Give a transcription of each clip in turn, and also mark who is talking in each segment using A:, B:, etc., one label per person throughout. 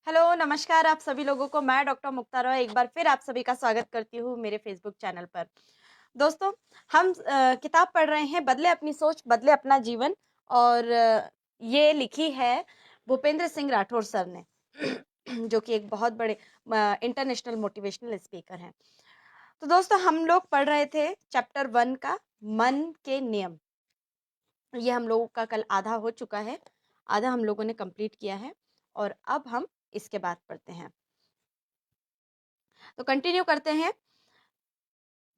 A: Hello, नमस्कार आप सभी लोगों को। मैं डॉक्टर मुक्ता रॉय एक बार फिर आप सभी का स्वागत करती हूँ मेरे फ़ेसबुक चैनल पर। दोस्तों, हम किताब पढ़ रहे हैं बदले अपनी सोच, बदले अपना जीवन और ये लिखी है भूपेंद्र सिंह राठौर सर ने जो कि एक बहुत बड़े इंटरनेशनल मोटिवेशनल स्पीकर हैं। तो दोस्तों, हम लोग पढ़ रहे थे चैप्टर 1 का मन के नियम। ये हम लोगों का कल आधा हो चुका है, आधा हम लोगों ने कंप्लीट किया है और अब हम इसके बाद पढ़ते हैं। तो कंटिन्यू करते हैं।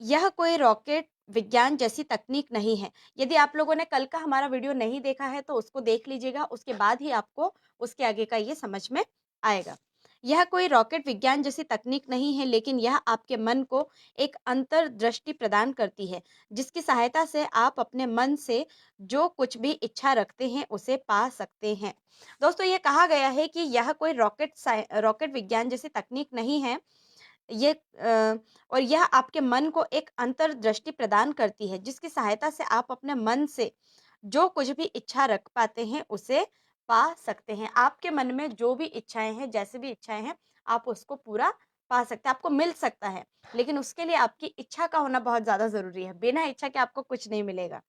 A: यह कोई रॉकेट विज्ञान जैसी तकनीक नहीं है। यदि आप लोगों ने कल का हमारा वीडियो नहीं देखा है तो उसको देख लीजिएगा, उसके बाद ही आपको उसके आगे का ये समझ में आएगा। यह कोई रॉकेट विज्ञान जैसी तकनीक नहीं है, लेकिन यह आपके मन को एक अंतर्दृष्टि प्रदान करती है, जिसकी सहायता से आप अपने मन से जो कुछ भी इच्छा रखते हैं उसे पा सकते हैं। दोस्तों, ये कहा गया है कि यह कोई रॉकेट विज्ञान जैसी तकनीक नहीं है, ये और यह आपके मन को एक अंतर्दृष्टि प्रदान करती है, जिसकी सहायता से आप अपने मन से जो कुछ भी इच्छा रख पाते हैं उसे पा सकते हैं। आपके मन में जो भी इच्छाएं हैं, जैसे भी इच्छाएं हैं, आप उसको पूरा पा सकते हैं, आपको मिल सकता है। लेकिन उसके लिए आपकी इच्छा का होना बहुत ज्यादा जरूरी है। बिना इच्छा के आपको कुछ नहीं मिलेगा।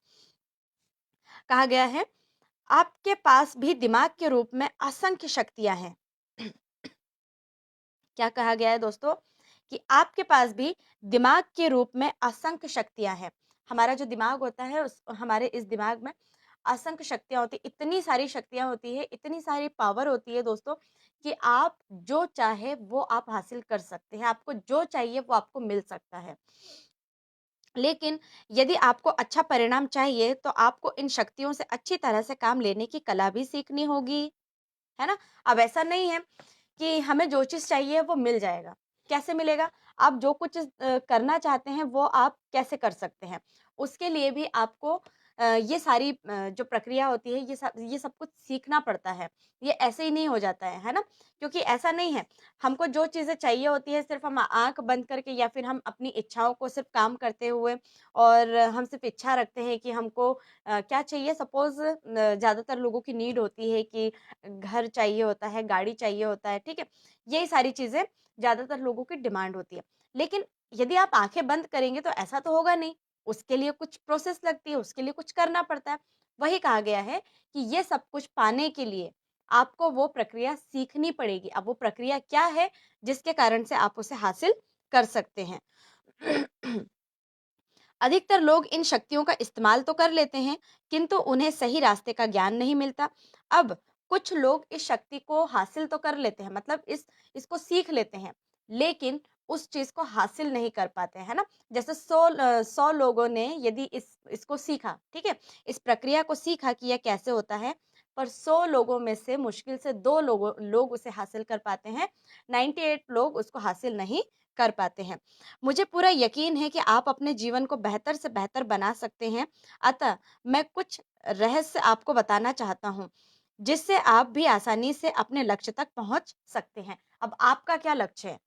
A: कहा गया है, आपके पास भी दिमाग के रूप में असंख्य शक्तियां हैं। क्या कहा गया है दोस्तों? कि आपके पास भी दिमाग के रूप में असंख्य शक्तियां हैं। हमारा जो दिमाग होता है, उस हमारे इस दिमाग में असंख्य शक्तियां होती है, इतनी सारी शक्तियां होती है, इतनी सारी पावर होती है दोस्तों, कि आप जो चाहे वो आप हासिल कर सकते हैं। आपको जो चाहिए वो आपको मिल सकता है। लेकिन यदि आपको अच्छा परिणाम चाहिए तो आपको इन शक्तियों से अच्छी तरह से काम लेने की कला भी सीखनी होगी, है ना? अब ऐसा नहीं है कि हमें जो चीज़ चाहिए वो मिल जाएगा। कैसे मिलेगा? आप जो कुछ करना चाहते हैं वो आप कैसे कर सकते हैं? उसके लिए भी आपको ये सारी जो प्रक्रिया होती है, ये सब कुछ सीखना पड़ता है। ये ऐसे ही नहीं हो जाता है ना? क्योंकि ऐसा नहीं है, हमको जो चीज़ें चाहिए होती है सिर्फ़ हम आँख बंद करके या फिर हम अपनी इच्छाओं को सिर्फ़ काम करते हुए और हम सिर्फ़ इच्छा रखते हैं कि हमको क्या चाहिए। सपोज़ ज़्यादातर लोगों की नीड होती है कि घर चाहिए होता है, गाड़ी चाहिए होता है, ठीक है? यही सारी चीज़ें ज़्यादातर लोगों की डिमांड होती है। लेकिन यदि आप आँखें बंद करेंगे तो ऐसा तो होगा नहीं, उसके लिए कुछ प्रोसेस लगती है, उसके लिए कुछ करना पड़ता है। वही कहा गया है कि ये सब कुछ पाने के लिए आपको वो प्रक्रिया सीखनी पड़ेगी। अब वो प्रक्रिया क्या है, जिसके कारण से आप उसे हासिल कर सकते हैं। अधिकतर लोग इन शक्तियों का इस्तेमाल तो कर लेते हैं, किंतु उन्हें सही रास्ते का ज्ञान नहीं मिलता। अब कुछ लोग इस शक्ति को हासिल तो कर लेते हैं, मतलब इसको सीख लेते हैं, लेकिन उस चीज को हासिल नहीं कर पाते हैं, है ना? जैसे 100 लोगों ने यदि इसको सीखा, ठीक है, इस प्रक्रिया को सीखा कि यह कैसे होता है, पर 100 लोगों में से मुश्किल से 2 लोग उसे हासिल कर पाते हैं। 98 लोग उसको हासिल नहीं कर पाते हैं। मुझे पूरा यकीन है कि आप अपने जीवन को बेहतर से बेहतर बना सकते हैं। अतः मैं कुछ रहस्य आपको बताना चाहता हूँ, जिससे आप भी आसानी से अपने लक्ष्य तक पहुँच सकते हैं। अब आपका क्या लक्ष्य है?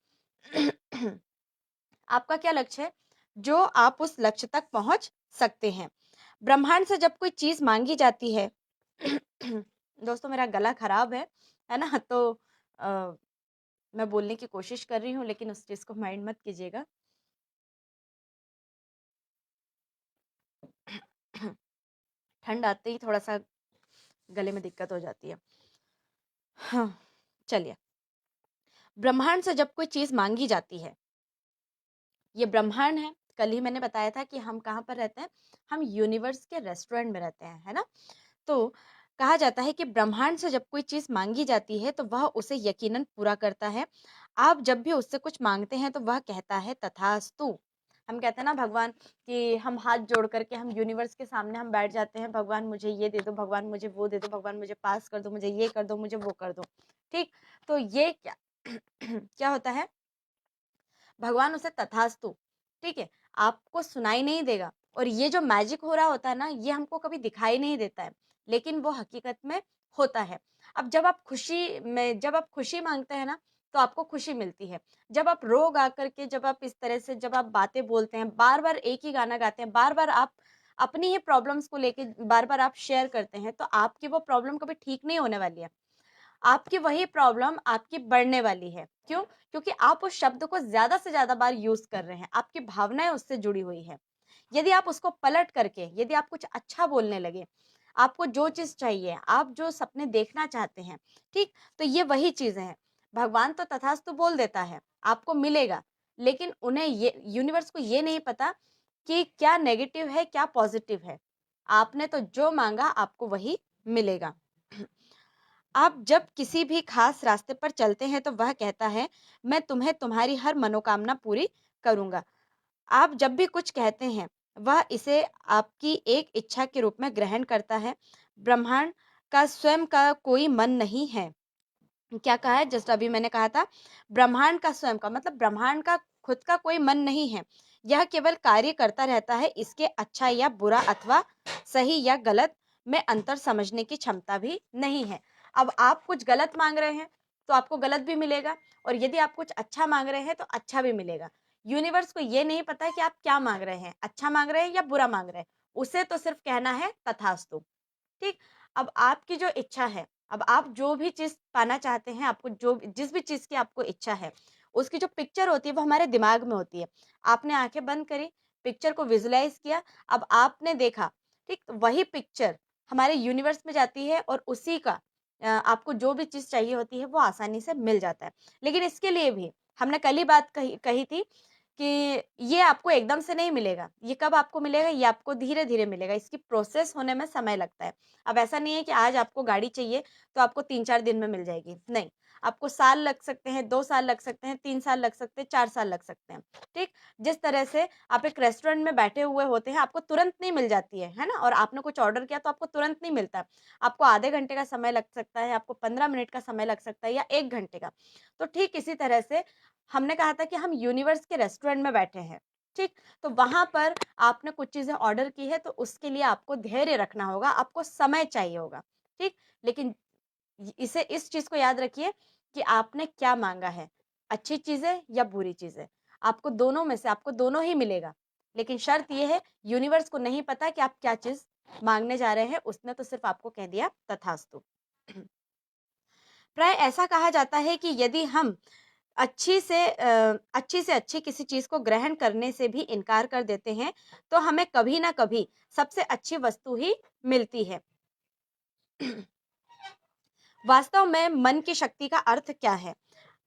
A: आपका क्या लक्ष्य है, जो आप उस लक्ष्य तक पहुँच सकते हैं? ब्रह्मांड से जब कोई चीज़ माँगी जाती है दोस्तों, मेरा गला खराब है ना? तो अ, मैं बोलने की कोशिश कर रही हूँ, लेकिन उस चीज़ को माइंड मत कीजिएगा। ठंड आते ही थोड़ा-सा गले में दिक्कत हो जाती है। हाँ, चलिए। ब्रह्मांड से जब कोई चीज़ माँगी जाती है, ये ब्रह्मांड है। कल ही मैंने बताया था कि हम कहाँ पर रहते हैं? हम यूनिवर्स के रेस्टोरेंट में रहते हैं, है ना? तो कहा जाता है कि ब्रह्मांड से जब कोई चीज़ माँगी जाती है, तो वह उसे यकीनन पूरा करता है। आप जब भी उससे कुछ माँगते हैं, तो वह कहता है तथास्तु। हम कहते हैं ना भगवान, कि हम हाथ जोड़ कर के हम यूनिवर्स के सामने हम बैठ जाते हैं, भगवान मुझे ये दे दो, भगवान मुझे वो दे दो, भगवान मुझे पास कर दो, मुझे ये कर दो, मुझे वो कर दो। ठीक? तो ये क्या क्या होता है? भगवान उसे तथास्तु, ठीक है, आपको सुनाई नहीं देगा। और ये जो मैजिक हो रहा होता है ना, ये हमको कभी दिखाई नहीं देता है, लेकिन वो हकीकत में होता है। अब जब आप खुशी मांगते हैं ना, तो आपको खुशी मिलती है। जब आप रो गा करके, जब आप इस तरह से जब आप बातें बोलते हैं, बार बार एक ही गाना गाते हैं, बार बार आप अपनी ही प्रॉब्लम्स को लेके बार बार आप शेयर करते हैं, तो आपकी वो प्रॉब्लम कभी ठीक नहीं होने वाली है। आपकी वही प्रॉब्लम आपकी बढ़ने वाली है। क्यों? क्योंकि आप उस शब्द को ज़्यादा से ज़्यादा बार यूज़ कर रहे हैं, आपकी भावनाएँ उससे जुड़ी हुई हैं। यदि आप उसको पलट करके, यदि आप कुछ अच्छा बोलने लगे, आपको जो चीज़ चाहिए, आप जो सपने देखना चाहते हैं, ठीक? तो ये वही चीज़ें हैं। भगवान तो तथास्तु बोल देता है, आपको मिलेगा, लेकिन उन्हें ये यूनिवर्स को ये नहीं पता कि क्या नेगेटिव है, क्या पॉज़िटिव है। आपने तो जो माँगा आपको वही मिलेगा। आप जब किसी भी खास रास्ते पर चलते हैं तो वह कहता है, मैं तुम्हें तुम्हारी हर मनोकामना पूरी करूँगा। आप जब भी कुछ कहते हैं, वह इसे आपकी एक इच्छा के रूप में ग्रहण करता है। ब्रह्मांड का स्वयं का कोई मन नहीं है। क्या कहा है? जस्ट अभी मैंने कहा था, ब्रह्मांड का स्वयं का मतलब ब्रह्मांड का खुद का कोई मन नहीं है। यह केवल कार्य करता रहता है, इसके अच्छा या बुरा अथवा सही या गलत में अंतर समझने की क्षमता भी नहीं है। अब आप कुछ गलत माँग रहे हैं, तो आपको गलत भी मिलेगा और यदि आप कुछ अच्छा माँग रहे हैं, तो अच्छा भी मिलेगा। यूनिवर्स को ये नहीं पता है कि आप क्या माँग रहे हैं, अच्छा माँग रहे हैं या बुरा माँग रहे हैं। उसे तो सिर्फ कहना है तथास्तु। ठीक? अब आपकी जो इच्छा है, अब आप जो भी चीज़ पाना चाहते हैं, आपको जो जिस भी चीज़ की आपको इच्छा है, उसकी जो पिक्चर होती है वो हमारे दिमाग में होती है। आपने आँखें बंद करी, पिक्चर को विज़ुअलाइज़ किया, अब आपने देखा, ठीक? वही पिक्चर हमारे यूनिवर्स में जाती है और उसी का आपको जो भी चीज़ चाहिए होती है वो आसानी से मिल जाता है। लेकिन इसके लिए भी हमने कल ही बात कही कही थी कि ये आपको एकदम से नहीं मिलेगा। ये कब आपको मिलेगा? ये आपको धीरे-धीरे मिलेगा। इसकी प्रोसेस होने में समय लगता है। अब ऐसा नहीं है कि आज आपको गाड़ी चाहिए तो आपको 3-4 दिन में मिल जाएगी, नहीं। आपको साल लग सकते हैं, 2 साल लग सकते हैं, 3 साल लग सकते हैं, 4 साल लग सकते हैं, ठीक? जिस तरह से आप एक रेस्टोरेंट में बैठे हुए होते हैं, आपको तुरंत नहीं मिल जाती है ना? और आपने कुछ ऑर्डर किया तो आपको तुरंत नहीं मिलता। आपको आधे घंटे का समय लग सकता है, आपको 15 मिनट का समय लग सकता है या 1 घंटे का। तो ठीक इसी तरह से हमने कहा था कि हम यूनिवर्स के रेस्टोरेंट में बैठे हैं, ठीक? तो वहाँ पर आपने कुछ चीज़ें ऑर्डर की है तो उसके लिए आपको धैर्य रखना होगा, आपको समय चाहिए होगा, ठीक? लेकिन इसे इस चीज़ को याद रखिए कि आपने क्या माँगा है, अच्छी चीज़ें या बुरी चीज़ें। आपको दोनों में से आपको दोनों ही मिलेगा। लेकिन शर्त ये है यूनिवर्स को नहीं पता कि आप क्या चीज़ माँगने जा रहे हैं, उसने तो सिर्फ़ आपको कह दिया तथास्तु। प्राय ऐसा कहा जाता है कि यदि हम अच्छी से अच्छी किसी चीज़ को ग्रहण करने से भी इनकार कर देते हैं, तो हमें कभी न कभी सबसे अच्छी वस्तु ही मिलती है। वास्तव में मन की शक्ति का अर्थ क्या है?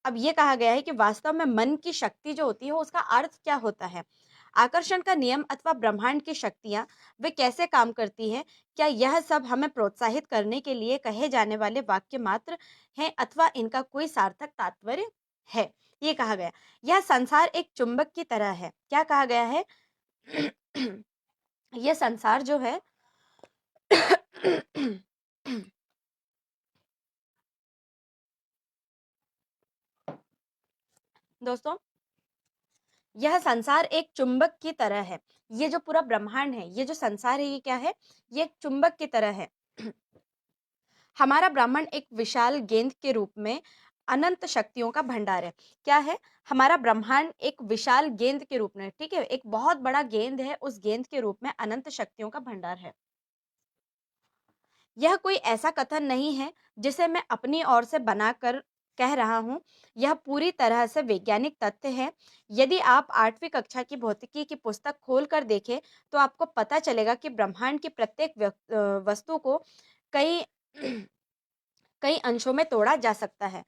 A: अब ये कहा गया है कि वास्तव में मन की शक्ति जो होती है उसका अर्थ क्या होता है? आकर्षण का नियम अथवा ब्रह्मांड की शक्तियाँ वे कैसे काम करती हैं? क्या यह सब हमें प्रोत्साहित करने के लिए कहे जाने वाले वाक्य मात्र हैं अथवा इनका कोई सार्थक तात्पर्य है? ये कहा गया। यह संसार एक चुंबक की तरह है। क्या कहा गया है? ये संसार जो है दोस्तों, यह संसार एक चुंबक की तरह है। ये जो पूरा ब्रह्मांड है, ये जो संसार है, ये क्या है? ये एक चुंबक की तरह है। हमारा ब्रह्मांड एक विशाल गेंद के रूप में अनंत शक्तियों का भंडार है। क्या है? हमारा ब्रह्मांड एक विशाल गेंद के रूप में, ठीक है? एक बहुत बड़ा गेंद है, उस गेंद के रूप में अनंत शक्तियों का भंडार है। यह कोई ऐसा कथन नहीं है जिसे मैं अपनी ओर से बनाकर कह रहा हूँ। यह पूरी तरह से वैज्ञानिक तथ्य है। यदि आप 8वीं कक्षा की भौतिकी की पुस्तक खोल कर देखें, तो आपको पता चलेगा कि ब्रह्मांड की प्रत्येक वस्तु को कई कई अंशों में तोड़ा जा सकता है।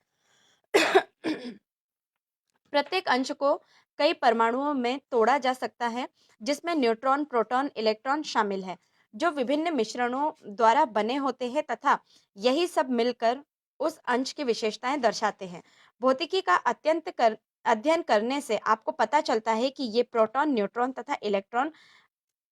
A: प्रत्येक अंश को कई परमाणुओं में तोड़ा जा सकता है, जिसमें न्यूट्रॉन, प्रोटॉन, इलेक्ट्रॉन शामिल हैं, जो विभिन्न मिश्रणों द्वारा बने होते हैं तथा यही सब मिलकर उस अंश की विशेषताएं दर्शाते हैं। भौतिकी का अध्ययन करने से आपको पता चलता है कि ये प्रोटॉन, न्यूट्रॉन तथा इलेक्ट्रॉन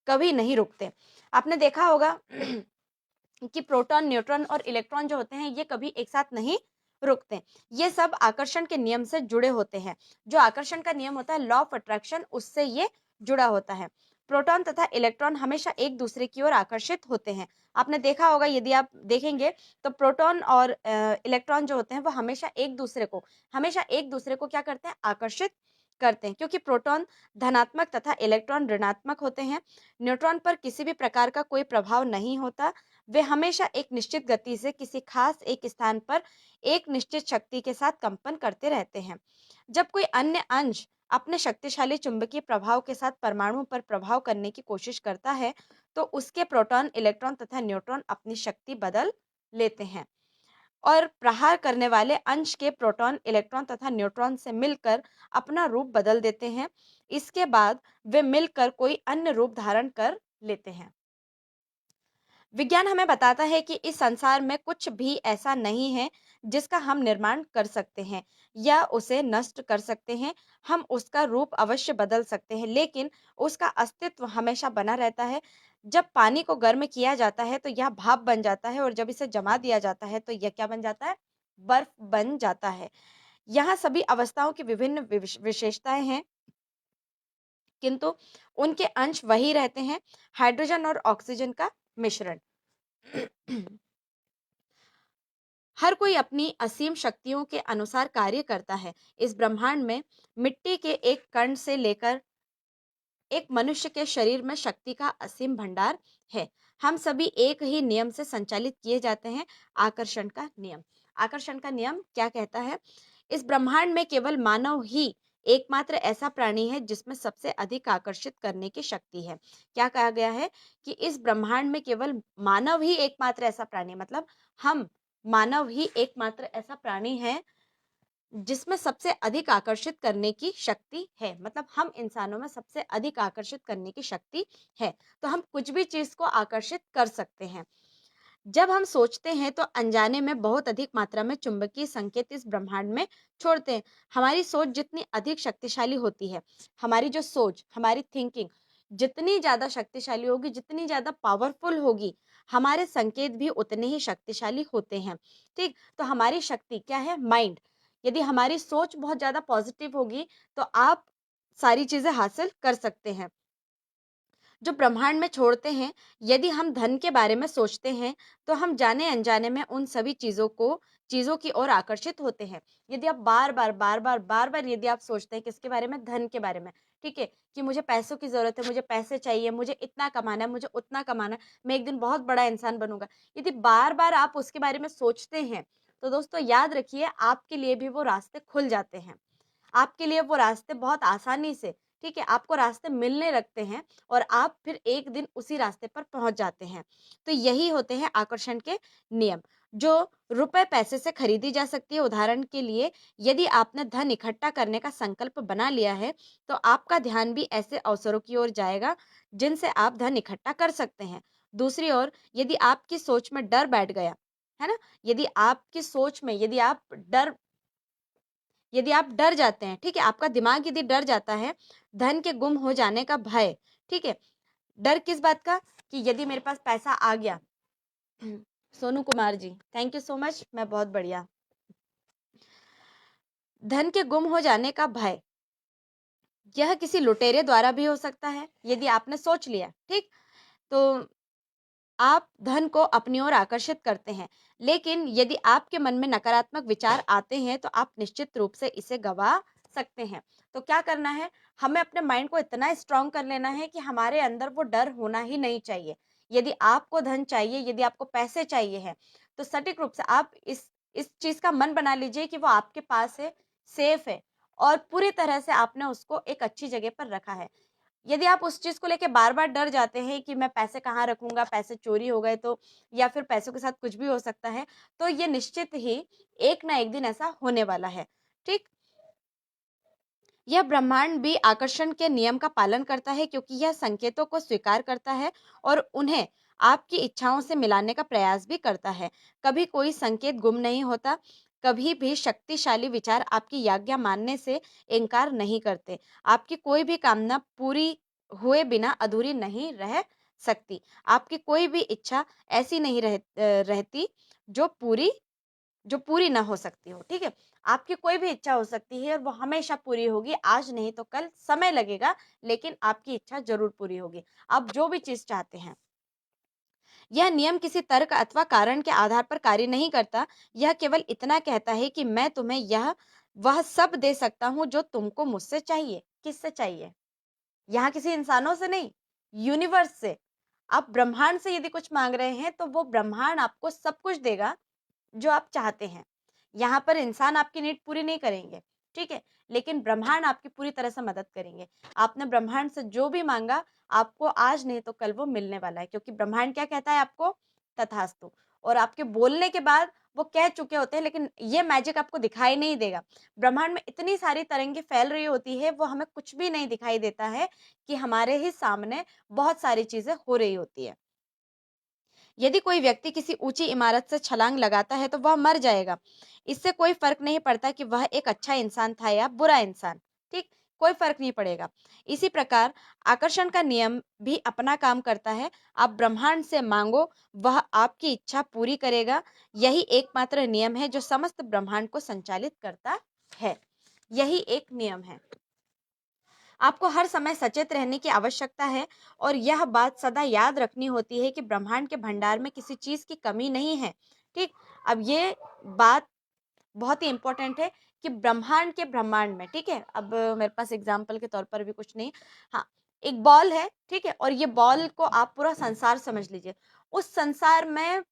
A: कभी नहीं रुकते। आपने देखा होगा कि प्रोटॉन, न्यूट्रॉन और इलेक्ट्रॉन जो होते हैं ये कभी एक साथ नहीं रुकते। ये सब आकर्षण के नियम से जुड़े होते हैं। जो आकर्षण का नियम होता है, लॉ ऑफ अट्रैक्शन, उससे ये जुड़ा होता है। प्रोटॉन तथा इलेक्ट्रॉन हमेशा एक दूसरे की ओर आकर्षित होते हैं। आपने देखा होगा, यदि आप देखेंगे तो प्रोटॉन और इलेक्ट्रॉन जो होते हैं वो हमेशा एक दूसरे को क्या करते हैं? आकर्षित करते हैं, क्योंकि प्रोटॉन धनात्मक तथा इलेक्ट्रॉन ऋणात्मक होते हैं। न्यूट्रॉन पर किसी भी प्रकार का कोई प्रभाव नहीं होता। वे हमेशा एक निश्चित गति से किसी खास एक स्थान पर एक निश्चित शक्ति के साथ कंपन करते रहते हैं। जब कोई अन्य अंश अपने शक्तिशाली चुंबकीय प्रभाव के साथ परमाणु पर प्रभाव करने की कोशिश करता है, तो उसके प्रोटॉन, इलेक्ट्रॉन तथा न्यूट्रॉन अपनी शक्ति बदल लेते हैं और प्रहार करने वाले अंश के प्रोटॉन, इलेक्ट्रॉन तथा न्यूट्रॉन से मिलकर अपना रूप बदल देते हैं। इसके बाद वे मिलकर कोई अन्य रूप धारण कर लेते हैं। विज्ञान हमें बताता है कि इस संसार में कुछ भी ऐसा नहीं है जिसका हम निर्माण कर सकते हैं या उसे नष्ट कर सकते हैं। हम उसका रूप अवश्य बदल सकते हैं, लेकिन उसका अस्तित्व हमेशा बना रहता है। जब पानी को गर्म किया जाता है तो यह भाप बन जाता है, और जब इसे जमा दिया जाता है तो यह क्या बन जाता है? बर्फ बन जाता है। यहाँ सभी अवस्थाओं की विभिन्न विशेषताएं हैं, किंतु उनके अंश वही रहते हैं, हाइड्रोजन और ऑक्सीजन का मिश्रण। हर कोई अपनी असीम शक्तियों के अनुसार कार्य करता है। इस ब्रह्मांड में मिट्टी के एक कण से लेकर एक मनुष्य के शरीर में शक्ति का असीम भंडार है। हम सभी एक ही नियम से संचालित किए जाते हैं, आकर्षण का नियम। आकर्षण का नियम क्या कहता है? इस ब्रह्मांड में केवल मानव ही एकमात्र ऐसा प्राणी है जिसमें सबसे अधिक आकर्षित करने की शक्ति है। क्या कहा गया है? कि इस ब्रह्मांड में केवल मानव ही एकमात्र ऐसा प्राणी है, मतलब हम मानव ही एकमात्र ऐसा प्राणी है जिसमें सबसे अधिक आकर्षित करने की शक्ति है। मतलब हम इंसानों में सबसे अधिक आकर्षित करने की शक्ति है। तो हम कुछ भी चीज को आकर्षित कर सकते हैं। जब हम सोचते हैं तो अनजाने में बहुत अधिक मात्रा में चुंबकीय संकेत इस ब्रह्मांड में छोड़ते हैं। हमारी सोच जितनी अधिक शक्तिशाली होती है, हमारी जो सोच, हमारी थिंकिंग जितनी ज्यादा शक्तिशाली होगी, जितनी ज्यादा पावरफुल होगी, हमारे संकेत भी उतने ही शक्तिशाली होते हैं। ठीक, तो हमारी शक्ति क्या है? माइंड। यदि हमारी सोच बहुत ज्यादा पॉजिटिव होगी तो आप सारी चीजें हासिल कर सकते हैं जो ब्रह्मांड में छोड़ते हैं। यदि हम धन के बारे में सोचते हैं तो हम जाने अनजाने में उन सभी चीजों की ओर आकर्षित होते हैं। यदि आप बार बार यदि आप सोचते हैं किसके बारे में? धन के बारे में। ठीक है, कि मुझे पैसों की जरूरत है, मुझे पैसे चाहिए, मुझे इतना कमाना है, मुझे उतना कमाना है, मैं एक दिन बहुत बड़ा इंसान बनूंगा। यदि बार बार आप उसके बारे में सोचते हैं तो दोस्तों याद रखिए, आपके लिए भी वो रास्ते खुल जाते हैं। आपके लिए वो रास्ते बहुत आसानी से, ठीक है, आपको रास्ते मिलने लगते हैं और आप फिर एक दिन उसी रास्ते पर पहुंच जाते हैं। तो यही होते हैं आकर्षण के नियम, जो रुपए पैसे से खरीदी जा सकती है। उदाहरण के लिए, यदि आपने धन इकट्ठा करने का संकल्प बना लिया है तो आपका ध्यान भी ऐसे अवसरों की ओर जाएगा जिनसे आप धन इकट्ठा कर सकते हैं। दूसरी ओर, यदि आपकी सोच में डर बैठ गया है ना, यदि आपकी सोच में यदि आप डर जाते हैं, ठीक है, आपका दिमाग यदि डर जाता है धन के गुम हो जाने का भय, ठीक है, डर किस बात का? कि यदि मेरे पास पैसा आ गया। Sonu Kumar ji, thank you so much, मैं बहुत बढ़िया। धन के गुम हो जाने का भय, यह किसी लुटेरे द्वारा भी हो सकता है। यदि आपने सोच लिया, ठीक, तो आप धन को अपनी ओर आकर्षित करते हैं। लेकिन यदि आपके मन में नकारात्मक विचार आते हैं तो आप निश्चित रूप से इसे गवा सकते हैं। तो क्या करना है? हमें अपने माइंड को इतना स्ट्रांग कर लेना है कि हमारे अंदर वो डर होना ही नहीं चाहिए। यदि आपको धन चाहिए, यदि आपको पैसे चाहिए हैं, तो सटीक रूप से आप इस चीज का मन बना लीजिए कि वो आपके पास है, सेफ है, और पूरी तरह से आपने उसको एक अच्छी जगह पर रखा है। यदि आप उस चीज को लेके बार-बार डर जाते हैं कि मैं पैसे कहाँ रखूँगा, पैसे चोरी हो गए तो, या फिर पैसों के साथ कुछ भी हो सकता है, तो ये निश्चित ही एक ना एक दिन ऐसा होने वाला है। ठीक? यह ब्रह्मांड भी आकर्षण के नियम का पालन करता है, क्योंकि यह संकेतों को स्वीकार करता है और उन्हें आपकी इच्छाओं से मिलाने का प्रयास भी करता है। कभी कोई संकेत गुम नहीं होता, कभी भी शक्तिशाली विचार आपकी आज्ञा मानने से इनकार नहीं करते। आपकी कोई भी कामना पूरी हुए बिना अधूरी नहीं रह सकती। आपकी कोई भी इच्छा ऐसी नहीं रहती जो पूरी ना हो सकती हो। ठीक है, आपकी कोई भी इच्छा हो सकती है और वो हमेशा पूरी होगी, आज नहीं तो कल, समय लगेगा, लेकिन आपकी इच्छा जरूर पूरी होगी। आप जो भी चीज चाहते हैं, यह नियम किसी तर्क अथवा कारण के आधार पर कार्य नहीं करता। यह केवल इतना कहता है कि मैं तुम्हें यह वह सब दे सकता हूँ जो तुमको मुझसे चाहिए। किससे चाहिए? यहाँ किसी इंसानों से नहीं, यूनिवर्स से। आप ब्रह्मांड से यदि कुछ माँग रहे हैं तो वो ब्रह्मांड आपको सब कुछ देगा जो आप चाहते हैं। यहाँ पर इंसान आपकी नीड पूरी नहीं करेंगे, ठीक है? लेकिन ब्रह्मांड आपकी पूरी तरह से मदद करेंगे। आपने ब्रह्मांड से जो भी माँगा, आपको आज नहीं तो कल वो मिलने वाला है, क्योंकि ब्रह्मांड क्या कहता है आपको? तथास्तु। और आपके बोलने के बाद वो कह चुके होते हैं, लेकिन ये मैजिक आपको दिखाई नहीं देगा। ब्रह्मांड में इतनी सारी तरंगें फैल रही होती है, वो हमें कुछ भी नहीं दिखाई देता है कि हमारे ही सामने बहुत सारी चीज़ें हो रही होती है। यदि कोई व्यक्ति किसी ऊंची इमारत से छलांग लगाता है तो वह मर जाएगा। इससे कोई फर्क नहीं पड़ता कि वह एक अच्छा इंसान था या बुरा इंसान। ठीक, कोई फर्क नहीं पड़ेगा। इसी प्रकार आकर्षण का नियम भी अपना काम करता है। आप ब्रह्मांड से मांगो, वह आपकी इच्छा पूरी करेगा। यही एकमात्र नियम है जो समस्त ब्रह्मांड को संचालित करता है। यही एक नियम है। आपको हर समय सचेत रहने की आवश्यकता है और यह बात सदा याद रखनी होती है कि ब्रह्मांड के भंडार में किसी चीज की कमी नहीं है। ठीक, अब ये बात बहुत ही इंपॉर्टेंट है कि ब्रह्मांड में, ठीक है, अब मेरे पास एग्जाम्पल के तौर पर भी कुछ नहीं। हाँ, एक बॉल है, ठीक है, और ये बॉल को आप पूरा संसार समझ लीजिए। उस संसार में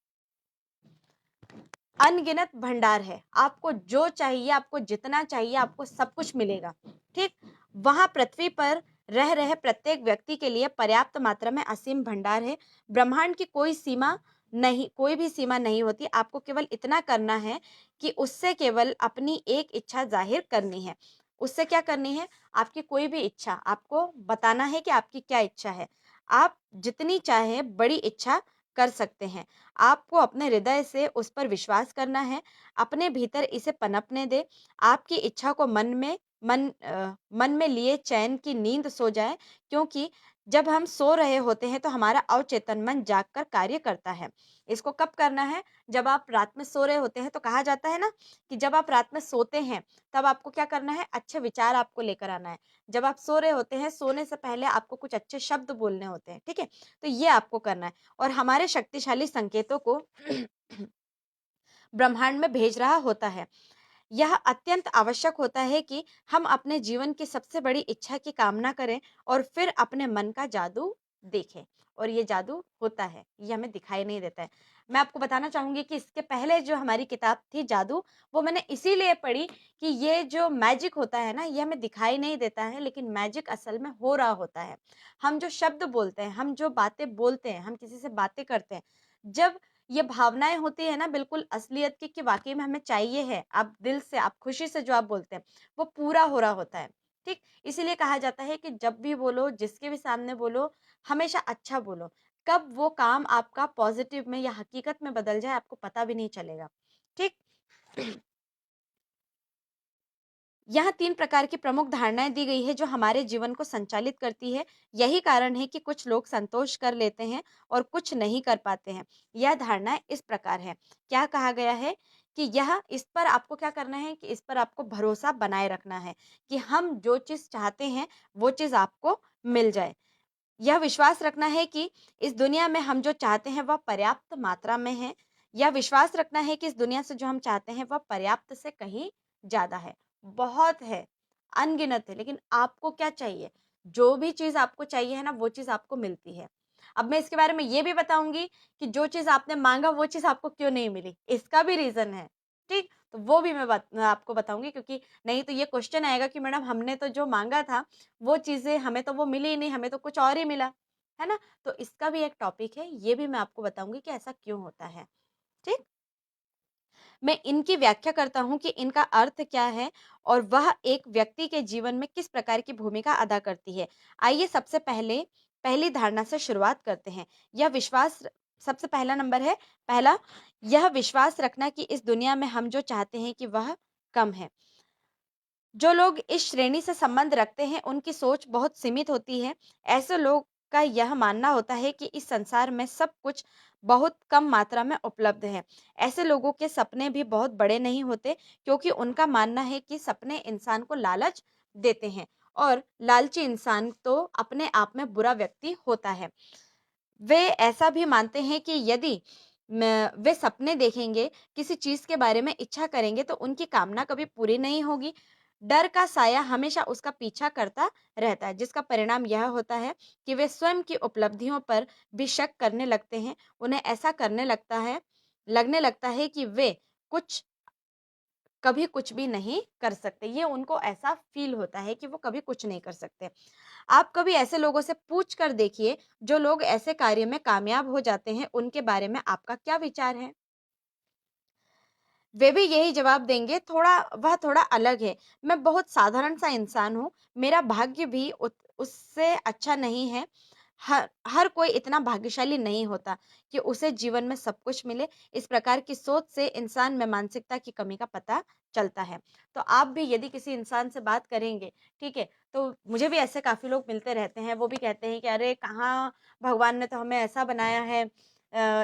A: अनगिनत भंडार है। आपको जो चाहिए, आपको जितना चाहिए, आपको सब कुछ मिलेगा। ठीक, वहां पृथ्वी पर रह रहे प्रत्येक व्यक्ति के लिए पर्याप्त मात्रा में असीम भंडार है। ब्रह्मांड की कोई सीमा नहीं, कोई भी सीमा नहीं होती। आपको केवल इतना करना है कि उससे केवल अपनी एक इच्छा जाहिर करनी है। उससे क्या करनी है? आपकी कोई भी इच्छा आपको बताना है कि आपकी क्या इच्छा है। आप जितनी चाहे बड़ी इच्छा कर सकते हैं। आपको अपने हृदय से उस पर विश्वास करना है, अपने भीतर इसे पनपने दे। आपकी इच्छा को मन में लिए चैन की नींद सो जाए, क्योंकि जब हम सो रहे होते हैं तो हमारा अवचेतन मन जागकर कार्य करता है। इसको कब करना है? जब आप रात में सो रहे होते हैं, तो कहा जाता है ना कि जब आप रात में सोते हैं, तब आपको क्या करना है? अच्छे विचार आपको लेकर आना है। जब आप सो रहे होते हैं, सोने से पहले आपको कुछ अच्छे शब्द बोलने होते हैं, ठीक है? तो ये आपको करना है। और हमारे शक्तिशाली संकेतों को ब्रह्मांड में भेज रहा होता है। यह अत्यंत आवश्यक होता है कि हम अपने जीवन की सबसे बड़ी इच्छा की कामना करें और फिर अपने मन का जादू देखें। और ये जादू होता है, ये हमें दिखाई नहीं देता है। मैं आपको बताना चाहूंगी कि इसके पहले जो हमारी किताब थी जादू, वो मैंने इसीलिए पढ़ी कि ये जो मैजिक होता है ना, ये हमें दिखाई नहीं देता है, लेकिन मैजिक असल में हो रहा होता है। हम जो शब्द बोलते हैं, हम जो बातें बोलते हैं, हम किसी से बातें करते हैं, जब ये भावनाएँ होती है ना बिल्कुल असलियत की कि वाक़ई में हमें चाहिए है, आप दिल से, आप खुशी से जो आप बोलते हैं, वो पूरा हो रहा होता है, ठीक? इसीलिए कहा जाता है कि जब भी बोलो, जिसके भी सामने बोलो, हमेशा अच्छा बोलो। कब वो काम आपका पॉज़िटिव में या हकीकत में बदल जाए, आपको पता भी नहीं चलेगा, ठीक? यहाँ 3 प्रकार की प्रमुख धारणाएँ दी गई है जो हमारे जीवन को संचालित करती है। यही कारण है कि कुछ लोग संतोष कर लेते हैं और कुछ नहीं कर पाते हैं। यह धारणाएँ इस प्रकार है। क्या कहा गया है कि यह इस पर आपको क्या करना है कि इस पर आपको भरोसा बनाए रखना है कि हम जो चीज़ चाहते हैं, वो चीज़ आपको मिल जाए। यह विश्वास रखना है कि इस दुनिया में हम जो चाहते हैं वह पर्याप्त मात्रा में है। यह विश्वास रखना है कि इस दुनिया से जो हम चाहते हैं वह पर्याप्त से कहीं ज़्यादा है, बहुत है, अनगिनत है, लेकिन आपको क्या चाहिए? जो भी चीज़ आपको चाहिए है ना, वो चीज़ आपको मिलती है। अब मैं इसके बारे में ये भी बताऊँगी कि जो चीज़ आपने माँगा वो चीज़ आपको क्यों नहीं मिली, इसका भी रीज़न है, ठीक? तो वो भी मैं आपको बताऊँगी, क्योंकि नहीं तो ये क्वेश्चन आएगा कि मैडम हमने तो जो माँगा था वो चीज़ें हमें तो वो मिली ही नहीं, हमें तो कुछ और ही मिला, है ना? तो इसका भी एक टॉपिक है, ये भी मैं आपको बताऊँगी कि ऐसा क्यों होता है, ठीक? मैं इनकी व्याख्या करता हूँ कि इनका अर्थ क्या है और वह एक व्यक्ति के जीवन में किस प्रकार की भूमिका अदा करती है। आइए सबसे पहले पहली धारणा से शुरुआत करते हैं। यह विश्वास सबसे पहला नंबर है, पहला, यह विश्वास रखना कि इस दुनिया में हम जो चाहते हैं कि वह कम है। जो लोग इस श्रेणी से संबंध रखते हैं, उनकी सोच बहुत सीमित होती है। ऐसे लोग का यह मानना होता है कि इस संसार में सब कुछ बहुत कम मात्रा में उपलब्ध है। ऐसे लोगों के सपने भी बहुत बड़े नहीं होते, क्योंकि उनका मानना है कि सपने इंसान को लालच देते हैं और लालची इंसान तो अपने आप में बुरा व्यक्ति होता है। वे ऐसा भी मानते हैं कि यदि वे सपने देखेंगे, किसी चीज़ के बारे में इच्छा करेंगे तो उनकी कामना कभी पूरी नहीं होगी। डर का साया हमेशा उसका पीछा करता रहता है, जिसका परिणाम यह होता है कि वे स्वयं की उपलब्धियों पर भी शक करने लगते हैं। उन्हें ऐसा लगने लगता है कि वे कुछ कभी कुछ भी नहीं कर सकते। ये उनको ऐसा फ़ील होता है कि वो कभी कुछ नहीं कर सकते। आप कभी ऐसे लोगों से पूछ कर देखिए, जो लोग ऐसे कार्य में कामयाब हो जाते हैं, उनके बारे में आपका क्या विचार है? वे भी यही जवाब देंगे, वह थोड़ा अलग है। मैं बहुत साधारण-सा इंसान हूँ, मेरा भाग्य भी उससे अच्छा नहीं है। हर कोई इतना भाग्यशाली नहीं होता कि उसे जीवन में सब कुछ मिले। इस प्रकार की सोच से इंसान में मानसिकता की कमी का पता चलता है। तो आप भी यदि किसी इंसान से बात करेंगे, ठीक है? तो मुझे भी ऐसे काफ़ी लोग मिलते रहते हैं, वो भी कहते हैं कि अरे! कहाँ भगवान ने तो हमें ऐसा बनाया है।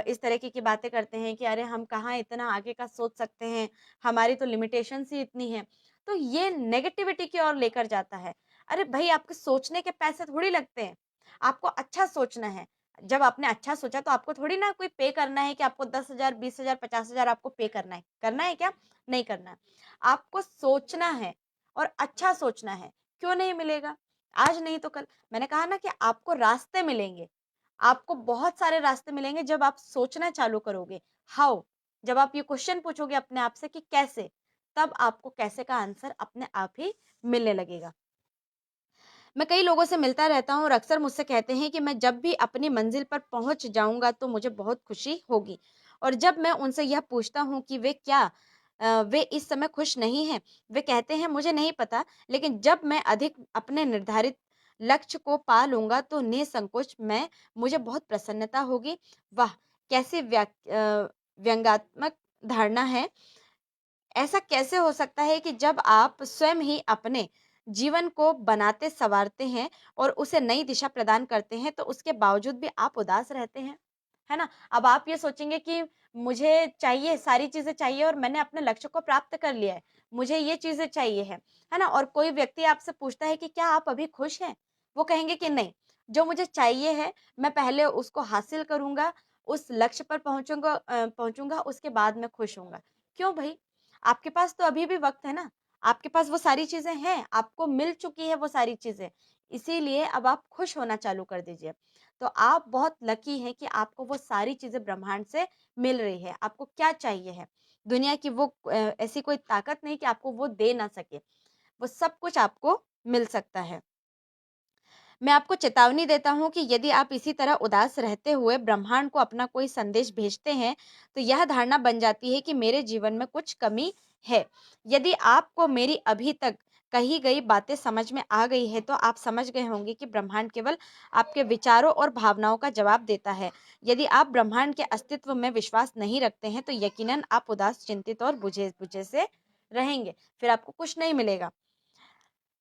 A: इस तरीके की बातें करते हैं कि अरे! हम कहाँ इतना आगे का सोच सकते हैं, हमारी तो लिमिटेशंस ही इतनी हैं। तो ये नेगेटिविटी की ओर लेकर जाता है। अरे भई, आपके सोचने के पैसे थोड़ी लगते हैं। आपको अच्छा सोचना है। जब आपने अच्छा सोचा तो आपको थोड़ी ना कोई पे करना है कि आपको 10,000, 20,000, 50,000 आपको पे करना है। करना है क्या? नहीं करना है। आपको सोचना है और अच्छा सोचना है। क्यों नहीं मिलेगा? आज नहीं तो कल। मैंने कहा ना कि आपको रास्ते मिलेंगे। आपको बहुत सारे रास्ते मिलेंगे जब आप सोचना चालू करोगे। हाउ? जब आप ये क्वेश्चन पूछोगे अपने आप से कि कैसे? तब आपको कैसे का आंसर अपने आप ही मिलने लगेगा। मैं कई लोगों से मिलता रहता हूँ और अक्सर मुझसे कहते हैं कि मैं जब भी अपनी मंजिल पर पहुँच जाऊँगा तो मुझे बहुत खुशी होगी। और जब मैं उनसे यह पूछता हूँ कि वे इस समय खुश नहीं हैं, वे कहते हैं मुझे नहीं पता, लेकिन जब मैं अधिक अपने निर्धारित लक्ष्य को पा लूँगा तो निसंकोच मुझे बहुत प्रसन्नता होगी। वाह! कैसी व्यंग्यात्मक धारणा है। ऐसा कैसे हो सकता है कि जब आप स्वयं ही अपने जीवन को बनाते संवारते हैं और उसे नई दिशा प्रदान करते हैं, तो उसके बावजूद भी आप उदास रहते हैं, है ना? अब आप ये सोचेंगे कि मुझे चाहिए, सारी चीज़ें चाहिए और मैंने अपने लक्ष्य को प्राप्त कर लिया है, मुझे ये चीज़ें चाहिए है ना? और कोई व्यक्ति आपसे पूछता है कि क्या आप अभी खुश हैं? वो कहेंगे कि नहीं, जो मुझे चाहिए है, मैं पहले उसको हासिल करूँगा, उस लक्ष्य पर पहुँचूँगा, उसके बाद मैं खुश होऊँगा। क्यों भई? आपके पास तो अभी भी वक़्त है ना, आपके पास वो सारी चीज़ें हैं, आपको मिल चुकी है वो सारी चीज़ें, इसीलिए अब आप खुश होना चालू कर दीजिए। तो आप बहुत लकी हैं कि आपको वो सारी चीज़ें ब्रह्मांड से मिल रही है, आपको क्या चाहिए है? दुनिया की ऐसी कोई ताकत नहीं कि आपको वो दे ना सके, वो सब कुछ आपको मिल सकता है। मैं आपको चेतावनी देता हूँ कि यदि आप इसी तरह उदास रहते हुए ब्रह्मांड को अपना कोई संदेश भेजते हैं, तो यह धारणा बन जाती है कि मेरे जीवन में कुछ कमी है। यदि आपको मेरी अभी तक कही गई बातें समझ में आ गई है, तो आप समझ गए होंगे कि ब्रह्मांड केवल आपके विचारों और भावनाओं का जवाब देता है। यदि आप ब्रह्मांड के अस्तित्व में विश्वास नहीं रखते हैं, तो यकीनन आप उदास, चिंतित और बुझे-बुझे से रहेंगे। फिर आपको कुछ नहीं मिलेगा।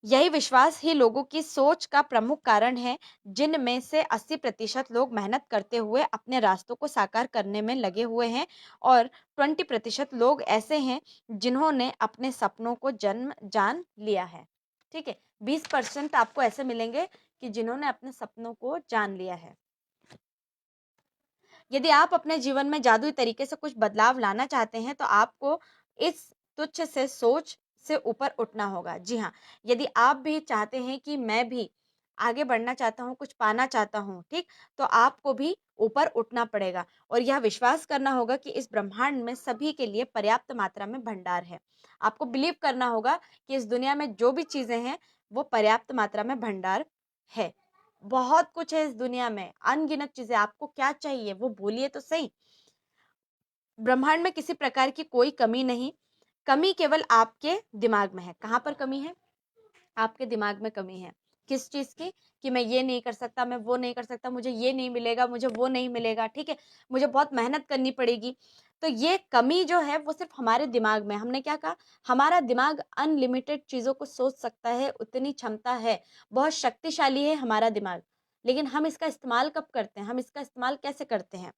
A: यही विश्वास ही लोगों की सोच का प्रमुख कारण है, जिनमें से 80% लोग मेहनत करते हुए अपने रास्तों को साकार करने में लगे हुए हैं और 20% लोग ऐसे हैं जिन्होंने अपने सपनों को जन्म जान लिया है। ठीक है? 20% आपको ऐसे मिलेंगे कि जिन्होंने अपने सपनों को जान लिया है। यदि आप अपने जीवन में जादुई तरीके से कुछ बदलाव लाना चाहते हैं, तो आपको इस तुच्छ से सोच से ऊपर उठना होगा। जी हाँ, यदि आप भी चाहते हैं कि मैं भी आगे बढ़ना चाहता हूँ, कुछ पाना चाहता हूँ, ठीक? तो आपको भी ऊपर उठना पड़ेगा और यह विश्वास करना होगा कि इस ब्रह्मांड में सभी के लिए पर्याप्त मात्रा में भंडार है। आपको बिलीव करना होगा कि इस दुनिया में जो भी चीज़ें हैं, वो पर्याप्त मात्रा में भंडार है। बहुत कुछ है इस दुनिया में, अनगिनत चीज़ें, आपको क्या चाहिए वो बोलिए तो सही। ब्रह्मांड में किसी प्रकार की कोई कमी नहीं, कमी केवल आपके दिमाग में है। कहाँ पर कमी है? आपके दिमाग में कमी है। किस चीज़ की? कि मैं ये नहीं कर सकता, मैं वो नहीं कर सकता, मुझे ये नहीं मिलेगा, मुझे वो नहीं मिलेगा, ठीक है? मुझे बहुत मेहनत करनी पड़ेगी। तो ये कमी जो है वो सिर्फ़ हमारे दिमाग में है। हमने क्या कहा? हमारा दिमाग अनलिमिटेड चीज़ों को सोच सकता है, उतनी क्षमता है, बहुत शक्तिशाली है हमारा दिमाग। लेकिन हम इसका इस्तेमाल कब करते हैं? हम इसका इस्तेमाल कैसे करते हैं?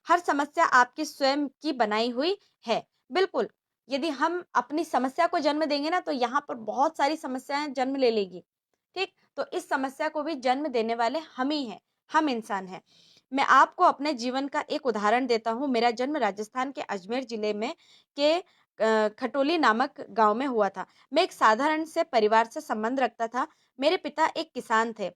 A: हर समस्या आपकी स्वयं की बनाई हुई है। बिल्कुल, यदि हम अपनी समस्या को जन्म देंगे ना, तो यहाँ पर बहुत सारी समस्याएँ जन्म ले लेगी, ठीक? तो इस समस्या को भी जन्म देने वाले हम ही हैं, हम इंसान हैं। मैं आपको अपने जीवन का एक उदाहरण देता हूँ। मेरा जन्म राजस्थान के अजमेर ज़िले में के खटोली नामक गाँव में हुआ था। मैं एक साधारण से परिवार से संबंध रखता था। मेरे पिता एक किसान थे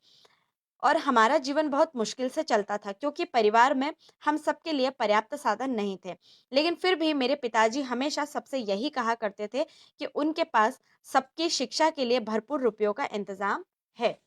A: और हमारा जीवन बहुत मुश्किल से चलता था क्योंकि परिवार में हम सबके लिए पर्याप्त साधन नहीं थे। लेकिन फिर भी मेरे पिताजी हमेशा सबसे यही कहा करते थे कि उनके पास सबकी शिक्षा के लिए भरपूर रुपयों का इंतज़ाम है।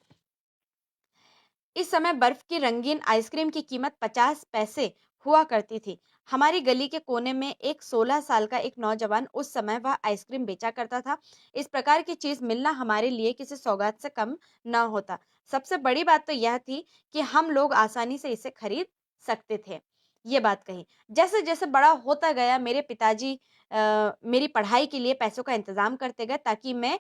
A: इस समय बर्फ की रंगीन आइसक्रीम की कीमत 50 पैसे हुआ करती थी। हमारी गली के कोने में एक 16 साल का एक नौजवान उस समय वह आइसक्रीम बेचा करता था। इस प्रकार की चीज़ मिलना हमारे लिए किसी सौगात से कम न होता। सबसे बड़ी बात तो यह थी कि हम लोग आसानी से इसे खरीद सकते थे। ये बात कही। जैसे-जैसे बड़ा होता गया मेरे पिताजी मेरी पढ़ाई के लिए पैसों का इंतज़ाम करते गए ताकि मैं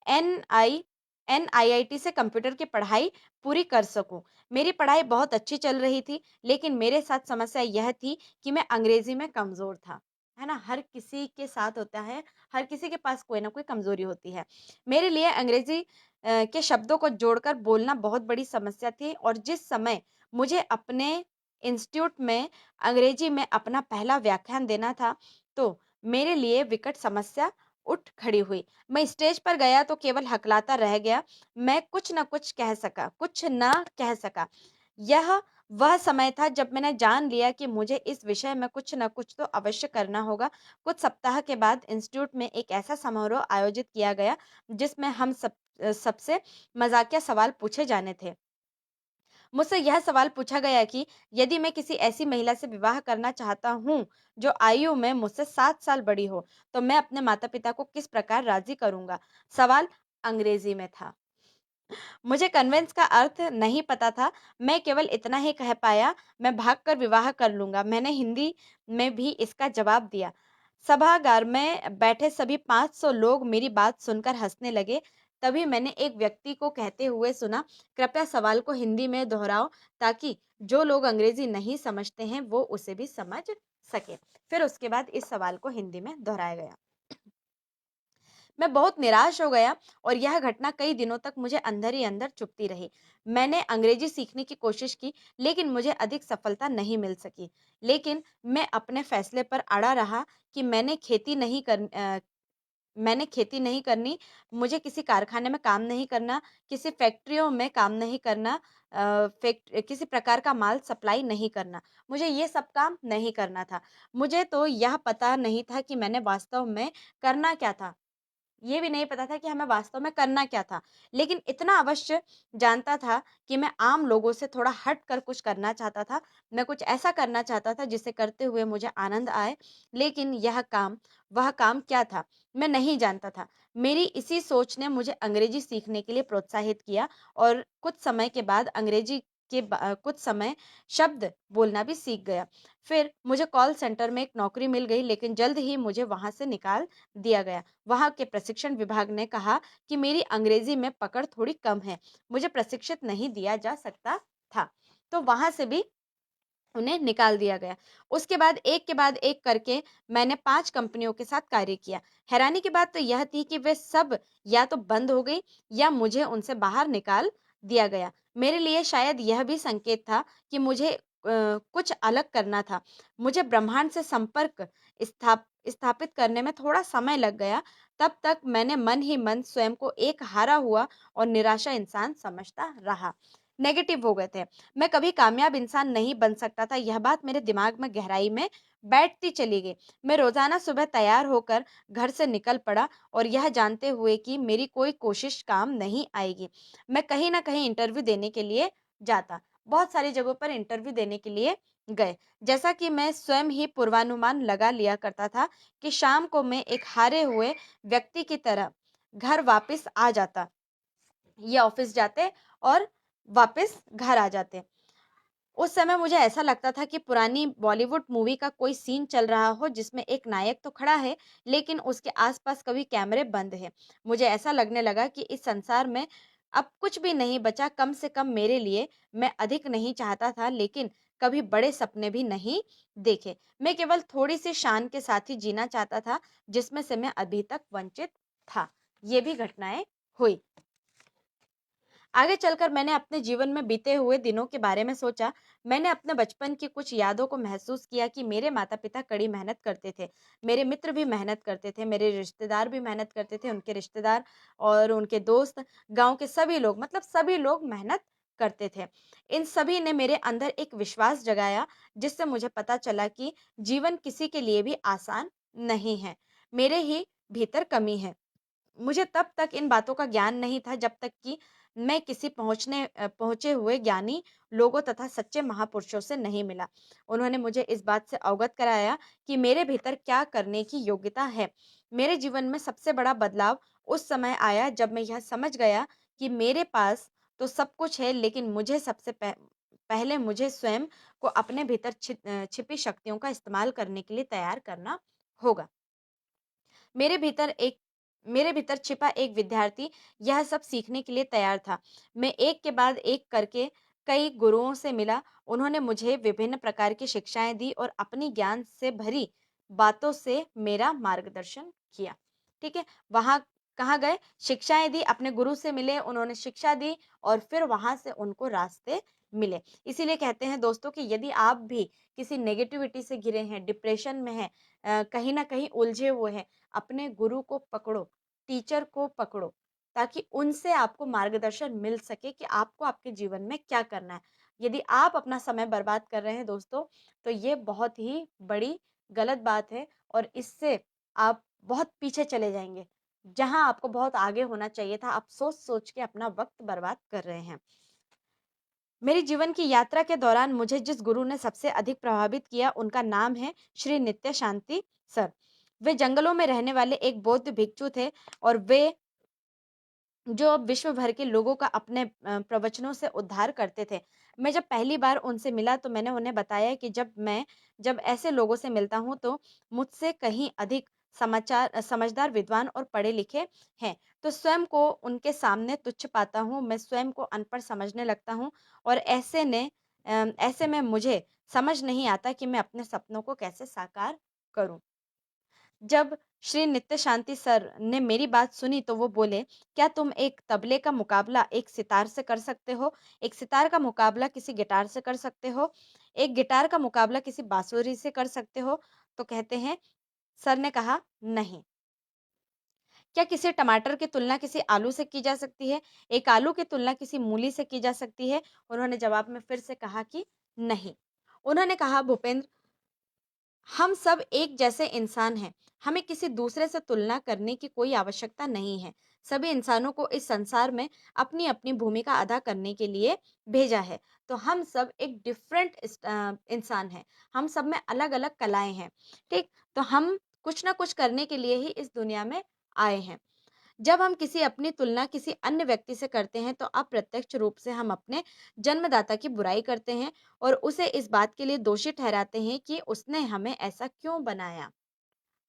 A: एनआई एनआईआईटी से कंप्यूटर की पढ़ाई पूरी कर सकूँ। मेरी पढ़ाई बहुत अच्छी चल रही थी, लेकिन मेरे साथ समस्या यह थी कि मैं अंग्रेज़ी में कमज़ोर था। है ना? हर किसी के साथ होता है, हर किसी के पास कोई ना कोई कमज़ोरी होती है। मेरे लिए अंग्रेज़ी के शब्दों को जोड़कर बोलना बहुत बड़ी समस्या थी और जिस समय मुझे अपने इंस्टीट्यूट में अंग्रेज़ी में अपना पहला व्याख्यान देना था, तो मेरे लिए विकट समस्या उठ खड़ी हुई। मैं स्टेज पर गया तो केवल हकलाता रह गया। मैं कुछ न कुछ कह सका, कुछ ना कह सका। यह वह समय था जब मैंने जान लिया कि मुझे इस विषय में कुछ न कुछ तो अवश्य करना होगा। कुछ सप्ताह के बाद इंस्टीट्यूट में एक ऐसा समारोह आयोजित किया गया जिसमें हम सबसे मज़ाकिया सवाल पूछे जाने थे। मुझसे यह सवाल पूछा गया कि यदि मैं किसी ऐसी महिला से विवाह करना चाहता हूँ, जो आयु में मुझसे 7 साल बड़ी हो, तो मैं अपने माता-पिता को किस प्रकार राज़ी करूँगा? सवाल अंग्रेज़ी में था। मुझे कन्वेंस का अर्थ नहीं पता था, मैं केवल इतना ही कह पाया, मैं भागकर विवाह कर लूँगा। मैंने हिंदी में भी इसका जवाब दिया। सभागार में बैठे सभी 500 लोग मेरी बात सुनकर हँसने लगे। तभी मैंने एक व्यक्ति को कहते हुए सुना, कृपया सवाल को हिंदी में दोहराओ ताकि जो लोग अंग्रेज़ी नहीं समझते हैं, वो उसे भी समझ सकें। फिर उसके बाद इस सवाल को हिंदी में दोहराया गया। मैं बहुत निराश हो गया और यह घटना कई दिनों तक मुझे अंदर ही अंदर चुभती रही। मैंने अंग्रेजी सीखने की कोशिश की, लेकिन मुझे अधिक सफलता नहीं मिल सकी। लेकिन मैं अपने फैसले पर अड़ा रहा कि मैंने खेती नहीं करनी, मुझे किसी कारखाने में काम नहीं करना, किसी फैक्ट्रियों में काम नहीं करना, किसी प्रकार का माल सप्लाई नहीं करना। मुझे ये सब काम नहीं करना था। मुझे तो यह पता नहीं था कि मैंने वास्तव में करना क्या था। ये भी नहीं पता था कि हमें वास्तव में करना क्या था। लेकिन इतना अवश्य जानता था कि मैं आम लोगों से थोड़ा हट कर कुछ करना चाहता था। मैं कुछ ऐसा करना चाहता था जिसे करते हुए मुझे आनंद आए। लेकिन वह काम क्या था? मैं नहीं जानता था। मेरी इसी सोच ने मुझे अंग्रेजी सीखने के लिए प्रोत्साहित किया और कुछ समय शब्द बोलना भी सीख गया। फिर मुझे कॉल सेंटर में एक नौकरी मिल गई लेकिन जल्द ही मुझे वहाँ से निकाल दिया गया। वहाँ के प्रशिक्षण विभाग ने कहा कि मेरी अंग्रेजी में पकड़ थोड़ी कम है, मुझे प्रशिक्षित नहीं दिया जा सकता था। तो वहाँ से भी उन्हें निकाल दिया गया। उसके बाद एक के बाद एक करके मैंने 5 कंपनियों के साथ कार्य किया। हैरानी की बात तो यह थी कि वे सब या तो बंद हो गई या मुझे उनसे बाहर निकाल दिया गया। मेरे लिए शायद यह भी संकेत था कि मुझे कुछ अलग करना था। मुझे ब्रह्मांड से संपर्क स्थापित करने में थोड़ा समय लग गया। तब तक मैंने मन ही मन स्वयं को एक हारा हुआ और निराशा इंसान समझता रहा। नेगेटिव हो गए थे। मैं कभी कामयाब इंसान नहीं बन सकता था, यह बात मेरे दिमाग में गहराई में बैठती चली गई। मैं रोज़ाना सुबह तैयार होकर घर से निकल पड़ा और यह जानते हुए कि मेरी कोई कोशिश काम नहीं आएगी। मैं कहीं न कहीं इंटरव्यू देने के लिए जाता। बहुत सारी जगहों पर इंटरव्यू देने के लिए गए। जैसा कि मैं स्वयं ही पूर्वानुमान लगा लिया करता था कि शाम को मैं एक हारे हुए व्यक्ति की तरह घर वापस आ जाता। ये ऑफ़िस जाते और वापस घर आ जाते। उस समय मुझे ऐसा लगता था कि पुरानी बॉलीवुड मूवी का कोई सीन चल रहा हो जिसमें एक नायक तो खड़ा है, लेकिन उसके आस-पास कभी कैमरे बंद हैं। मुझे ऐसा लगने लगा कि इस संसार में अब कुछ भी नहीं बचा, कम से कम मेरे लिए। मैं अधिक नहीं चाहता था, लेकिन कभी बड़े सपने भी नहीं देखे। मैं केवल थोड़ी-सी शान के साथ ही जीना चाहता था, जिसमें से मैं अभी तक वंचित था। ये भी घटनाएँ हुई। आगे चलकर मैंने अपने जीवन में बीते हुए दिनों के बारे में सोचा। मैंने अपने बचपन की कुछ यादों को महसूस किया कि मेरे माता-पिता कड़ी मेहनत करते थे। मेरे मित्र भी मेहनत करते थे, मेरे रिश्तेदार भी मेहनत करते थे, उनके रिश्तेदार और उनके दोस्त, गाँव के सभी लोग मतलब सभी लोग मेहनत करते थे। इन सभी ने मेरे अंदर एक विश्वास जगाया, जिससे मुझे पता चला कि जीवन किसी के लिए भी आसान नहीं है। मेरे ही भीतर कमी है। मुझे तब तक इन बातों का ज्ञान नहीं था जब तक कि मैं किसी पहुँचे हुए ज्ञानी लोगों तथा सच्चे महापुरुषों से नहीं मिला। उन्होंने मुझे इस बात से अवगत कराया कि मेरे भीतर क्या करने की योग्यता है। मेरे जीवन में सबसे बड़ा बदलाव उस समय आया जब मैं यह समझ गया कि मेरे पास तो सब कुछ है, लेकिन मुझे पहले मुझे स्वयं को अपने भीतर छिपी शक्तियों का इस्तेमाल करने के लिए तैयार करना होगा। मेरे भीतर एक मेरे भीतर छिपा एक विद्यार्थी यह सब सीखने के लिए तैयार था। मैं एक के बाद एक करके कई गुरुओं से मिला। उन्होंने मुझे विभिन्न प्रकार की शिक्षाएँ दी और अपनी ज्ञान से भरी बातों से मेरा मार्गदर्शन किया। ठीक है? वहाँ कहाँ गए? शिक्षाएँ दी, अपने गुरु से मिले, उन्होंने शिक्षा दी और फिर वहाँ से उनको रास्ते मिले। इसीलिए कहते हैं दोस्तों कि यदि आप भी किसी नेगेटिविटी से घिरे हैं, डिप्रेशन में हैं, कहीं न कहीं उलझे हुए हैं, अपने गुरु को पकड़ो, टीचर को पकड़ो, ताकि उनसे आपको मार्गदर्शन मिल सके कि आपको आपके जीवन में क्या करना है। यदि आप अपना समय बर्बाद कर रहे हैं दोस्तों, तो ये बहुत ही बड़ी गलत बात है और इससे आप बहुत पीछे चले जाएँगे। जहाँ आपको बहुत आगे होना चाहिए था, आप सोच-सोच के अपना वक़्त बर्बाद कर रहे हैं। मेरी जीवन की यात्रा के दौरान मुझे जिस गुरु ने सबसे अधिक प्रभावित किया, उनका नाम है श्री नित्य शांति सर। वे जंगलों में रहने वाले एक बौद्ध भिक्षु थे और वे जो अब विश्व भर के लोगों का अपने प्रवचनों से उद्धार करते थे। मैं जब पहली बार उनसे मिला तो मैंने उन्हें बताया कि जब ऐसे लोगों से मिलता हूँ तो मुझसे कहीं अधिक समझदार, विद्वान और पढ़े-लिखे हैं। तो स्वयं को उनके सामने तुच्छ पाता हूँ, मैं स्वयं को अनपढ़ समझने लगता हूँ और ऐसे में मुझे समझ नहीं आता कि मैं अपने सपनों को कैसे साकार करूँ। जब श्री नित्य शांति सर ने मेरी बात सुनी तो वो बोले, क्या तुम एक तबले का मुकाबला एक सितार से कर सकते हो? एक सितार का मुकाबला किसी गिटार से कर सकते हो? एक गिटार का मुकाबला किसी बांसुरी से कर सकते हो? तो कहते हैं, सर ने कहा, नहीं। क्या किसी टमाटर की तुलना किसी आलू से की जा सकती है? एक आलू की तुलना किसी मूली से की जा सकती है? उन्होंने जवाब में फिर से कहा कि नहीं। उन्होंने कहा, भूपेंद्र, हम सब एक जैसे इंसान हैं। हमें किसी दूसरे से तुलना करने की कोई आवश्यकता नहीं है। सभी इंसानों को इस संसार में अपनी-अपनी भूमिका अदा करने के लिए भेजा है। तो हम सब एक डिफरेंट इंसान हैं। हम सब में अलग-अलग कलाएँ हैं। ठीक? तो हम कुछ ना कुछ करने के लिए ही इस दुनिया में आए हैं। जब हम किसी अपनी तुलना किसी अन्य व्यक्ति से करते हैं तो अप्रत्यक्ष रूप से हम अपने जन्मदाता की बुराई करते हैं और उसे इस बात के लिए दोषी ठहराते हैं कि उसने हमें ऐसा क्यों बनाया।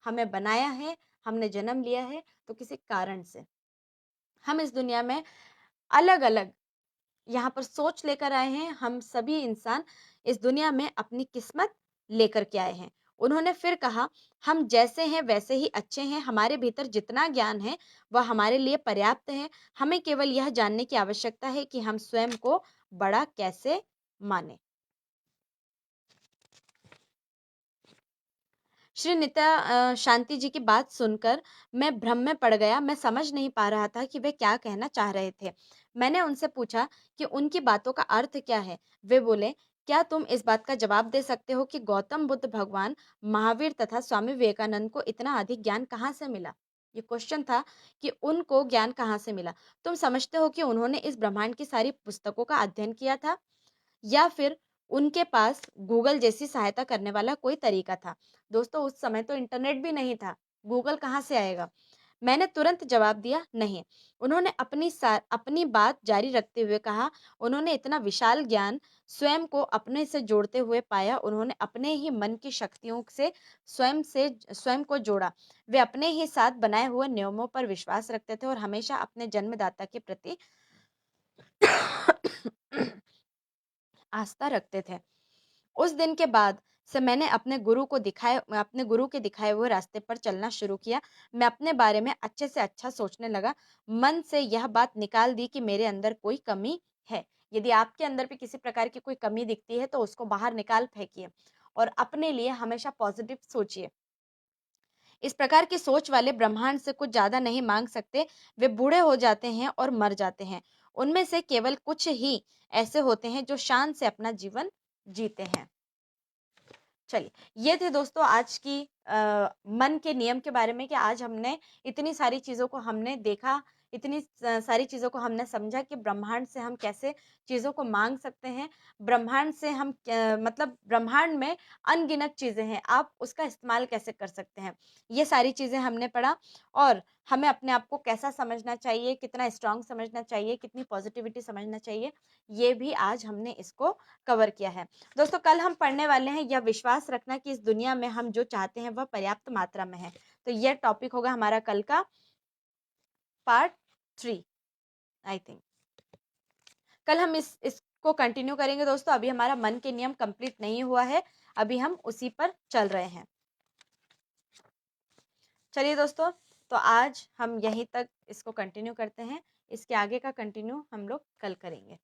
A: हमें बनाया है, हमने जन्म लिया है तो किसी कारण से। हम इस दुनिया में अलग-अलग यहाँ पर सोच लेकर आए हैं, हम सभी इंसान इस दुनिया में अपनी किस्मत लेकर के आए हैं। उन्होंने फिर कहा, हम जैसे हैं वैसे ही अच्छे हैं, हमारे भीतर जितना ज्ञान है वह हमारे लिए पर्याप्त है। हमें केवल यह जानने की आवश्यकता है कि हम स्वयं को बड़ा कैसे मानें। श्री नित्या शांति जी की बात सुनकर मैं भ्रम में पड़ गया। मैं समझ नहीं पा रहा था कि वे क्या कहना चाह रहे थे। मैंने उनसे पूछा कि उनकी बातों का अर्थ क्या है? वे बोले, क्या तुम इस बात का जवाब दे सकते हो कि गौतम बुद्ध भगवान महावीर तथा स्वामी विवेकानंद को इतना अधिक ज्ञान कहाँ से मिला? ये क्वेश्चन था कि उनको ज्ञान कहाँ से मिला? तुम समझते हो कि उन्होंने इस ब्रह्मांड की सारी पुस्तकों का अध्ययन किया था? या फिर उनके पास गूगल जैसी सहायता करने वाला कोई तरीका था। दोस्तों उस समय तो इंटरनेट भी नहीं था, गूगल कहाँ से आएगा? मैंने तुरंत जवाब दिया नहीं। उन्होंने अपनी बात जारी रखते हुए कहा, उन्होंने इतना विशाल ज्ञान स्वयं को अपने से जोड़ते हुए पाया, उन्होंने अपने ही मन की शक्तियों से स्वयं को जोड़ा। वे अपने ही साथ बनाए हुए नियमों पर विश्वास रखते थे और हमेशा अपने जन्मदाता के प्रति आस्था रखते थे। उस दिन के बाद से मैंने अपने गुरु के दिखाए हुए रास्ते पर चलना शुरू किया। मैं अपने बारे में अच्छे से अच्छा सोचने लगा। मन से यह बात निकाल दी कि मेरे अंदर कोई कमी है। यदि आपके अंदर भी किसी प्रकार की कोई कमी दिखती है तो उसको बाहर निकाल फेंकिए और अपने लिए हमेशा पॉजिटिव सोचिए। इस प्रकार की सोच वाले ब्रह्मांड से कुछ ज़्यादा नहीं माँग सकते। वे बूढ़े हो जाते हैं और मर जाते हैं। उनमें से केवल कुछ ही ऐसे होते हैं जो शान से अपना जीवन जीते हैं। चलिए, ये थे दोस्तों आज की मन के नियम के बारे में कि आज हमने इतनी सारी चीज़ों को हमने देखा, इतनी सारी चीज़ों को हमने समझा कि ब्रह्मांड से हम कैसे चीज़ों को माँग सकते हैं। ब्रह्मांड से हम मतलब ब्रह्मांड में अनगिनत चीज़ें हैं, आप उसका इस्तेमाल कैसे कर सकते हैं। ये सारी चीज़ें हमने पढ़ा और हमें अपने आप को कैसा समझना चाहिए, कितना स्ट्रॉन्ग समझना चाहिए, कितनी पॉज़िटिविटी समझना चाहिए, ये भी आज हमने इसको कवर किया है। दोस्तों कल हम पढ़ने वाले हैं यह विश्वास रखना कि इस दुनिया में हम जो चाहते हैं वह पर्याप्त मात्रा में है। तो यह टॉपिक होगा हमारा कल का पार्ट 3 आई थिंक। कल हम इसको कंटिन्यू करेंगे दोस्तों। अभी हमारा मन के नियम कंप्लीट नहीं हुआ है, अभी हम उसी पर चल रहे हैं। चलिए दोस्तों, तो आज हम यहीं तक इसको कंटिन्यू करते हैं। इसके आगे का कंटिन्यू हम लोग कल करेंगे।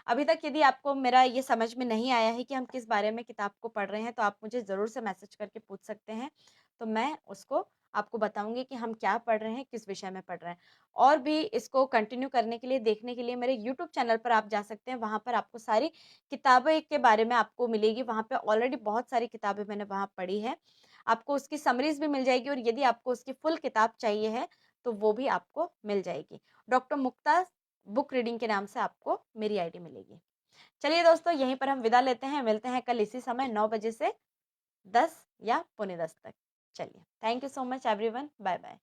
A: अभी तक यदि आपको मेरा ये समझ में नहीं आया है कि हम किस बारे में किताब को पढ़ रहे हैं, तो आप मुझे ज़रूर से मैसेज करके पूछ सकते हैं। तो मैं उसको आपको बताऊँगी कि हम क्या पढ़ रहे हैं, किस विषय में पढ़ रहे हैं। और भी इसको कंटिन्यू करने के लिए, देखने के लिए मेरे यूट्यूब चैनल पर आप जा सकते हैं। वहाँ पर आपको सारी किताबें के बारे में आपको मिलेगी। वहाँ पे ऑलरेडी बहुत सारी किताबें मैंने वहाँ पढ़ी है। आपको उसकी समरीज़ भी मिल जाएगी और यदि आपको उसकी फुल किताब चाहिए है, तो वो भी आपको मिल जाएगी। डॉक्टर मुक्ता बुक रीडिंग के नाम से आपको मेरी आईडी मिलेगी। चलिए दोस्तों, यहीं पर हम विदा लेते हैं। मिलते हैं कल इसी समय 9 बजे से 10 या पौने 10 तक। चलिए, thank you so much everyone. Bye bye.